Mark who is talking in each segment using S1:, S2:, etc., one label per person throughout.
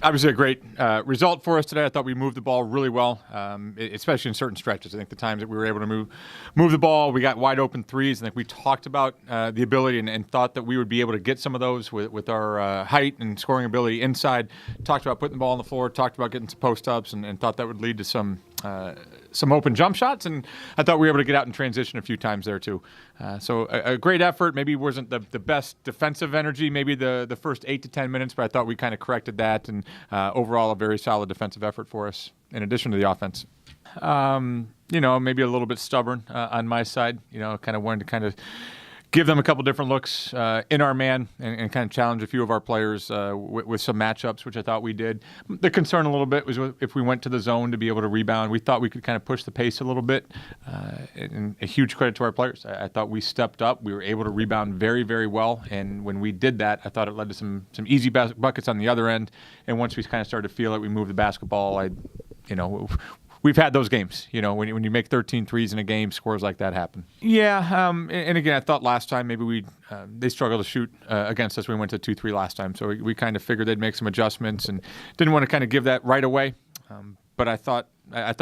S1: Obviously a great result for us today. I thought we moved the ball really well, especially in certain stretches. I think the times that we were able to move the ball, we got wide open threes. I think we talked about the ability and thought that we would be able to get some of those with our height and scoring ability inside. Talked about putting the ball on the floor, talked about getting some post-ups, and thought that would lead to some open jump shots. And I thought we were able to get out in transition a few times there too. So a great effort. Maybe wasn't the best defensive energy, maybe the first 8 to 10 minutes, but I thought we kind of corrected that. And overall, a very solid defensive effort for us, in addition to the offense. Maybe a little bit stubborn on my side. Kind of wanted to kind of give them a couple different looks in our man and kind of challenge a few of our players with some matchups, which I thought we did. The concern a little bit was if we went to the zone to be able to rebound. We thought we could kind of push the pace a little bit. And a huge credit to our players. I thought we stepped up. We were able to rebound very, very well. And when we did that, I thought it led to some easy buckets on the other end. And once we kind of started to feel it, we moved the basketball. We've had those games, when you make 13 threes in a game, scores like that happen. Yeah, and again, I thought last time maybe they struggled to shoot against us when we went to 2-3 last time. So we kind of figured they'd make some adjustments and didn't want to kind of give that right away. But I thought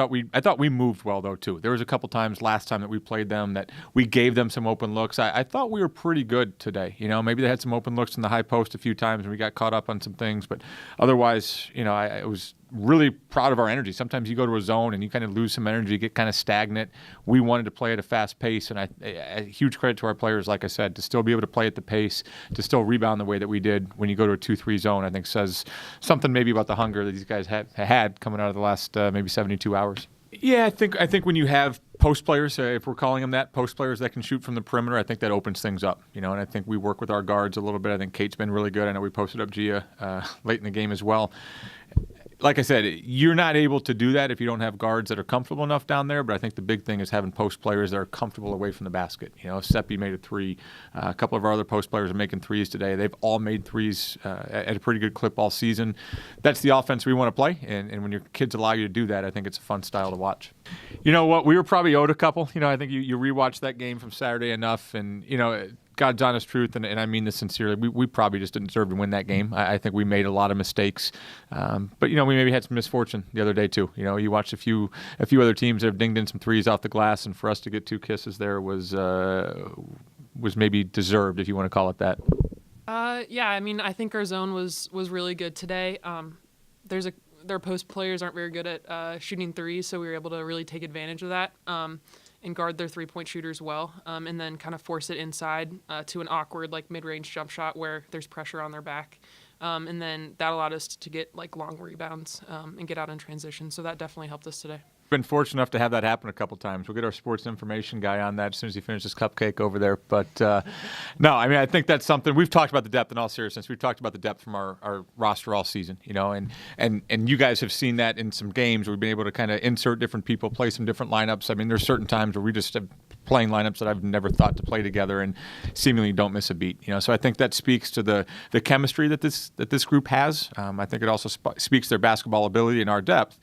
S1: we moved well though too. There was a couple times last time that we played them that we gave them some open looks. I thought we were pretty good today. Maybe they had some open looks in the high post a few times and we got caught up on some things. But otherwise, I was really proud of our energy. Sometimes you go to a zone and you kind of lose some energy, get kind of stagnant. We wanted to play at a fast pace, and a huge credit to our players, like I said, to still be able to play at the pace, to still rebound the way that we did when you go to a 2-3 zone. I think says something maybe about the hunger that these guys had coming out of the last maybe 72 hours. Yeah, I think when you have post players, if we're calling them that, post players that can shoot from the perimeter, I think that opens things up, and I think we work with our guards a little bit. I think Kate's been really good. I know we posted up Gia late in the game as well. Like I said, you're not able to do that if you don't have guards that are comfortable enough down there, but I think the big thing is having post players that are comfortable away from the basket. Seppi made a three. A couple of our other post players are making threes today. They've all made threes at a pretty good clip all season. That's the offense we want to play, and when your kids allow you to do that, I think it's a fun style to watch. You know what? We were probably owed a couple. I think you rewatch that game from Saturday enough, and, God's honest truth, and I mean this sincerely, we probably just didn't deserve to win that game. I think we made a lot of mistakes. But, we maybe had some misfortune the other day, too. You watched a few other teams that have dinged in some threes off the glass, and for us to get 2 kisses there was maybe deserved, if you want to call it that.
S2: Yeah, I think our zone was really good today. Their post players aren't very good at shooting threes, so we were able to really take advantage of that. And guard their three-point shooters well, and then kind of force it inside to an awkward mid-range jump shot where there's pressure on their back. And then that allowed us to get long rebounds and get out in transition. So that definitely helped us today.
S1: Been fortunate enough to have that happen a couple times. We'll get our sports information guy on that as soon as he finishes cupcake over there. But no, I think that's something we've talked about the depth in all seriousness. We've talked about the depth from our roster all season, and you guys have seen that in some games. We've been able to kind of insert different people, play some different lineups. There's certain times where we just have playing lineups that I've never thought to play together and seemingly don't miss a beat. So I think that speaks to the chemistry that this group has. I think it also speaks to their basketball ability and our depth.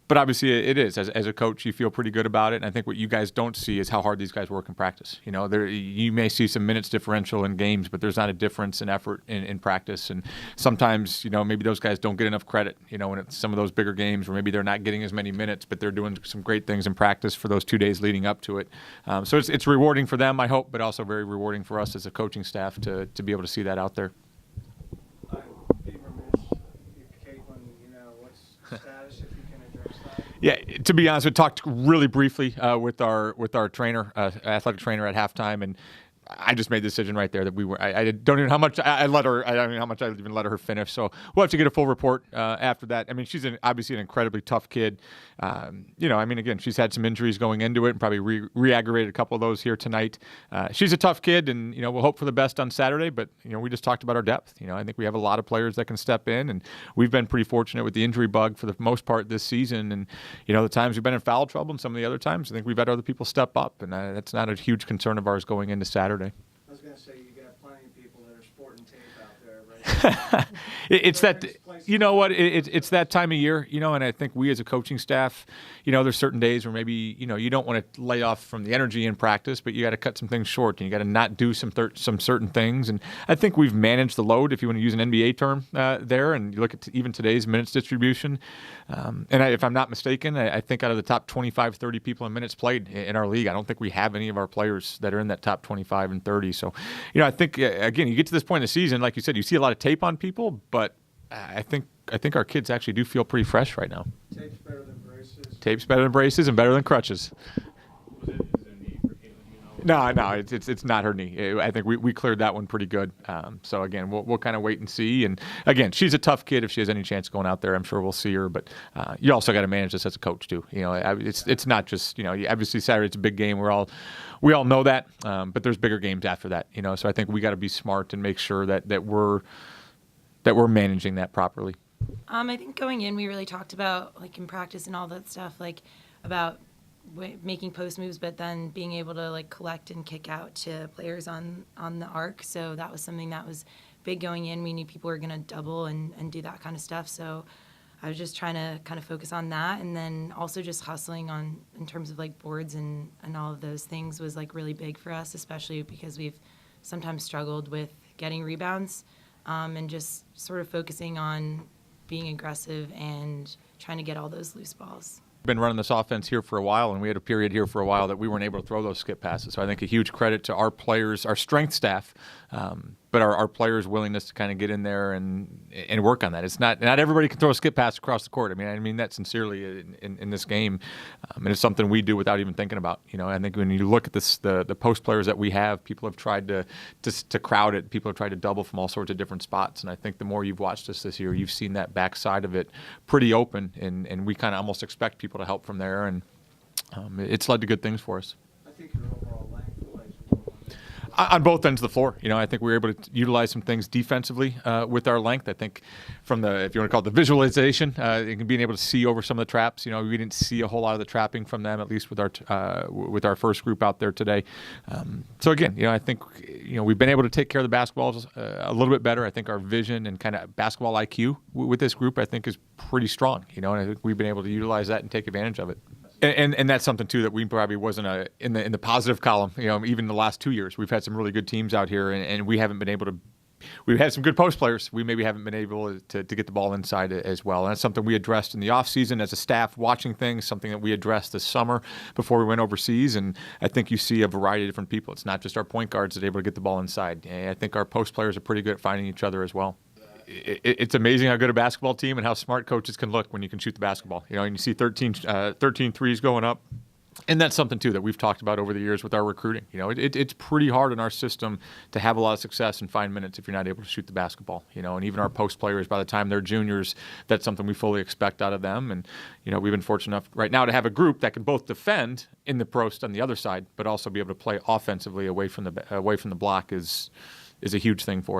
S1: But obviously it is. As a coach, you feel pretty good about it. And I think what you guys don't see is how hard these guys work in practice. You may see some minutes differential in games, but there's not a difference in effort in practice. And sometimes, maybe those guys don't get enough credit, when it's some of those bigger games where maybe they're not getting as many minutes, but they're doing some great things in practice for those 2 days leading up to it. So it's rewarding for them, I hope, but also very rewarding for us as a coaching staff to be able to see that out there. Yeah, to be honest, we talked really briefly with our trainer, athletic trainer at halftime, and I just made the decision right there that we were. I don't even know how much I let her. I don't know how much I even let her finish. So we'll have to get a full report after that. She's obviously an incredibly tough kid. Again, she's had some injuries going into it and probably re-aggravated a couple of those here tonight. She's a tough kid, and we'll hope for the best on Saturday. But we just talked about our depth. I think we have a lot of players that can step in, and we've been pretty fortunate with the injury bug for the most part this season. And the times we've been in foul trouble, and some of the other times, I think we've had other people step up, and that's not a huge concern of ours going into Saturday.
S3: I was going to say, you got plenty of people that are sporting tape out there,
S1: It's that, you know what, it's that time of year, and I think we as a coaching staff, there's certain days where maybe, you don't want to lay off from the energy in practice, but you got to cut some things short and you got to not do some certain things. And I think we've managed the load, if you want to use an NBA term there, and you look at even today's minutes distribution. If I'm not mistaken, I think out of the top 25, 30 people in minutes played in our league, I don't think we have any of our players that are in that top 25 and 30. So, I think, again, you get to this point in the season, like you said, you see a lot of tape on people, but I think our kids actually do feel pretty fresh right now.
S3: Tape's better than braces.
S1: Tape's better than braces and better than crutches.
S3: Is there a knee for Caitlin?
S1: No, it's not her knee. I think we cleared that one pretty good. So again, we'll kind of wait and see. And again, she's a tough kid. If she has any chance going out there, I'm sure we'll see her. But you also got to manage this as a coach too. It's not just obviously Saturday's a big game. We all know that. But there's bigger games after that. So I think we got to be smart and make sure that we're managing that properly.
S4: I think going in, we really talked about, like, in practice and all that stuff, like, about making post moves, but then being able to, like, collect and kick out to players on the arc. So that was something that was big going in. We knew people were going to double and do that kind of stuff. So I was just trying to kind of focus on that. And then also just hustling in terms of, like, boards and all of those things was, like, really big for us, especially because we've sometimes struggled with getting rebounds. And just sort of focusing on being aggressive and trying to get all those loose balls.
S1: We've been running this offense here for a while, and we had a period here for a while that we weren't able to throw those skip passes. So I think a huge credit to our players, our strength staff, but our players' willingness to kind of get in there and work on that. It's not everybody can throw a skip pass across the court. I mean that sincerely in this game, and it's something we do without even thinking about. I think when you look at this, the post players that we have, people have tried to crowd it. People have tried to double from all sorts of different spots. And I think the more you've watched us this year, you've seen that backside of it pretty open, and we kind of almost expect people to help from there, and it's led to good things for us.
S3: I think your overall length plays well
S1: on both ends of the floor. I think we were able to utilize some things defensively with our length. I think from if you want to call it the visualization, being able to see over some of the traps. We didn't see a whole lot of the trapping from them, at least with our first group out there today. So again, I think we've been able to take care of the basketballs a little bit better. I think our vision and kind of basketball IQ with this group, I think, is pretty strong. And I think we've been able to utilize that and take advantage of it. And that's something too that we probably wasn't in the positive column. Even the last 2 years, we've had some really good teams out here, and we haven't been able to. We've had some good post players. We maybe haven't been able to get the ball inside as well. And that's something we addressed in the offseason as a staff, watching things. Something that we addressed this summer before we went overseas. And I think you see a variety of different people. It's not just our point guards that are able to get the ball inside. I think our post players are pretty good at finding each other as well. It's amazing how good a basketball team and how smart coaches can look when you can shoot the basketball. And you see 13 threes going up. And that's something, too, that we've talked about over the years with our recruiting. It's pretty hard in our system to have a lot of success and find minutes if you're not able to shoot the basketball. And even our post players, by the time they're juniors, that's something we fully expect out of them. And, we've been fortunate enough right now to have a group that can both defend in the post on the other side, but also be able to play offensively away from the block is a huge thing for us.